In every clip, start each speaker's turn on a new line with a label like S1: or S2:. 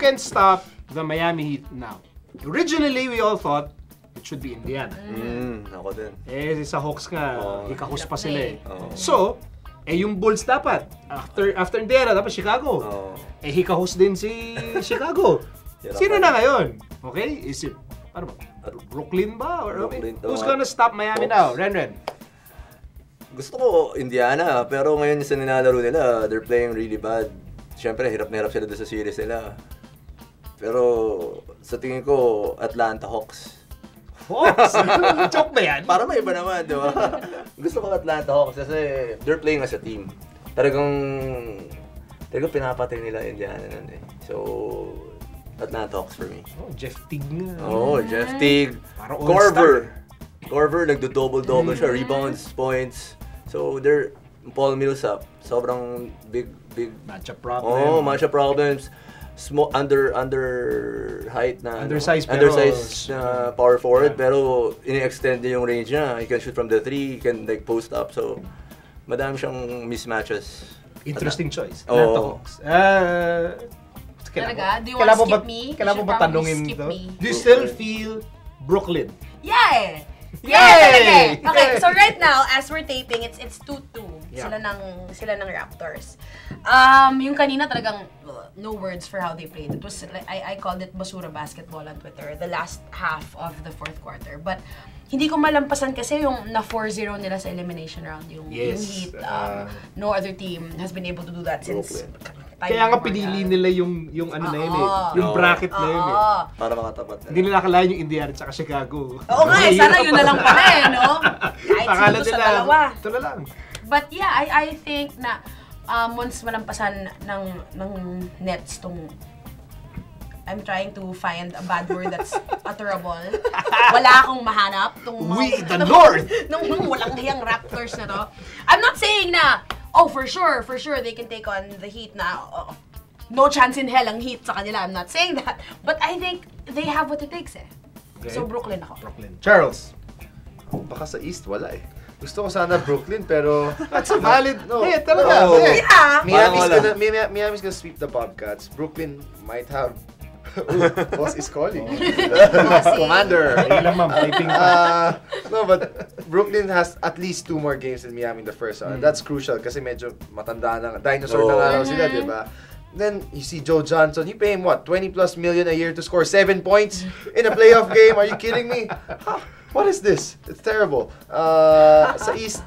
S1: can stop the Miami Heat now? Originally, we all thought it should be Indiana.
S2: Ako din.
S1: Sa Hawks nga, hikahos pa sila eh. So, yung Bulls dapat. After Indiana, dapat Chicago. Hikahos din si Chicago. Sino na ngayon? Okay? Is it, ano ba? Brooklyn ba? Or, who's gonna stop Miami now? Ren.
S2: Gusto ko Indiana, pero ngayon sa nilalaro nila, they're playing really bad. Siyempre, hirap na hirap sila doon sa series nila. Pero sa tingin ko, Atlanta Hawks.
S1: Hawks? Joke ba yan?
S2: Para may iba naman, di ba? Gusto ko Atlanta Hawks kasi they're playing as a team. Talagang pinapatay nila Indiana nun eh. So, Atlanta Hawks for me.
S1: Jeff Teague nga.
S2: Jeff Teague. Corver, nagdo-double-double siya. Rebounds, points. So, Paul Millsap, sobrang big
S1: matchup problem.
S2: Matchup problems. Small under height na
S1: undersized
S2: na power forward pero ini-extend niya yung range niya. He can shoot from the 3, he can like post up. So madami siyang mismatches.
S1: Interesting choice. Atlanta Hawks.
S3: Talaga? Do you want to skip me?
S1: Kailangan mo ba tanungin ito? Do you still feel Brooklyn?
S3: Yeah! Yeah! Okay, so right now, as we're taping, it's 2-2. Sila ng Raptors. Yung kanina talagang no words for how they played. It was I called it basura basketball on Twitter, the last half of the fourth quarter. But hindi ko malampasan kasi yung na 4-0 nila sa elimination round yung Heat. No other team has been able to do that since
S1: kaya nga pinili nila yung ano na yun eh. Yung bracket na yun eh.
S2: Para makatapat na.
S1: Hindi nila akalain yung Indiana at Chicago.
S3: Oo nga eh, sana yun na lang pala eh, no? Kahit sino sa dalawa.
S1: Ito na lang.
S3: But yeah, I think na once malampasan ng Nets tong I'm trying to find a bad word that's utterable. Wala akong mahanap.
S1: We, the North!
S3: Nung walang hiyang Raptors na to. I'm not saying na, for sure, they can take on the Heat na, no chance in hell ang Heat sa kanila. I'm not saying that. But I think they have what it takes eh. Okay. So Brooklyn ako.
S1: Charles?
S4: Baka sa East, wala eh. Gusto ko sana Brooklyn, pero that's a valid, no.
S1: Talaga.
S4: Miami's gonna sweep the Bobcats. Brooklyn might have boss is calling. Commander. No, but Brooklyn has at least 2 more games than Miami in the first round. That's crucial kasi medyo matanda na, dinosaur na nga sila, di ba? Then you see Joe Johnson, you pay him what, 20+ million a year to score 7 points in a playoff game? Are you kidding me? What is this? It's terrible. Sa East,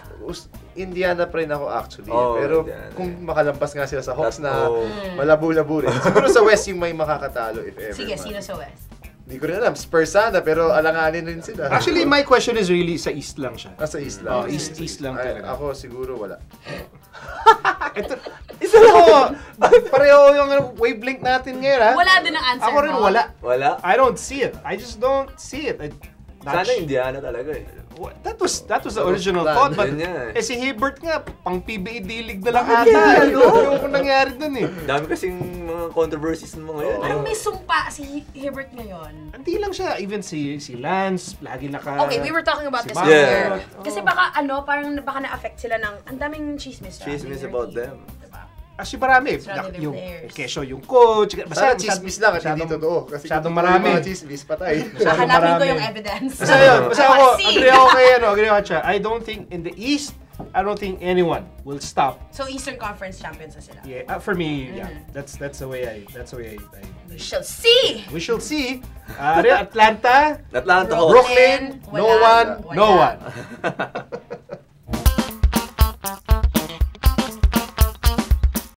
S4: Indiana pa rin ako actually. Pero kung makalampas nga sila sa Hawks na malabo-labo rin. Siguro sa West yung may makakatalo if ever.
S3: Sige, sino sa West?
S4: Hindi ko rin alam. Spurs sana, pero alanganin rin sila.
S1: Actually, my question is really sa East lang siya.
S4: Sa East lang.
S1: East lang talaga.
S4: Ako siguro wala.
S1: Pareho yung wavelength natin ngayon, ha?
S3: Wala din ang answer
S1: mo. Ako rin wala.
S2: Wala?
S1: I don't see it. I just don't see it.
S2: Sana Indiana talaga eh.
S1: That was the original thought, but si Hibbert nga, pang PBA D-League na lang ata. Yung nangyari dun eh.
S2: Dami kasing mga controversies ng mga yun.
S3: Parang may sumpa si Hibbert ngayon.
S1: Hindi lang siya, even si Lance, lagi naka...
S3: Okay, we were talking about this earlier. Kasi baka na-affect sila ng ang daming chismis.
S2: Chismis about them.
S1: Actually, marami. Yung Kesho, yung coach.
S4: Basta chismis lang at hindi totoo. Kasi
S1: masyadong marami.
S4: Mga chismis, patay.
S3: Hanapin ko yung evidence.
S1: Basta ako, agree ako siya. I don't think in the East, I don't think anyone will stop.
S3: So Eastern Conference champions na sila.
S1: Yeah, for me, yeah. That's the way I
S3: We shall see.
S1: We shall see. Atlanta,
S2: Brooklyn,
S1: no one.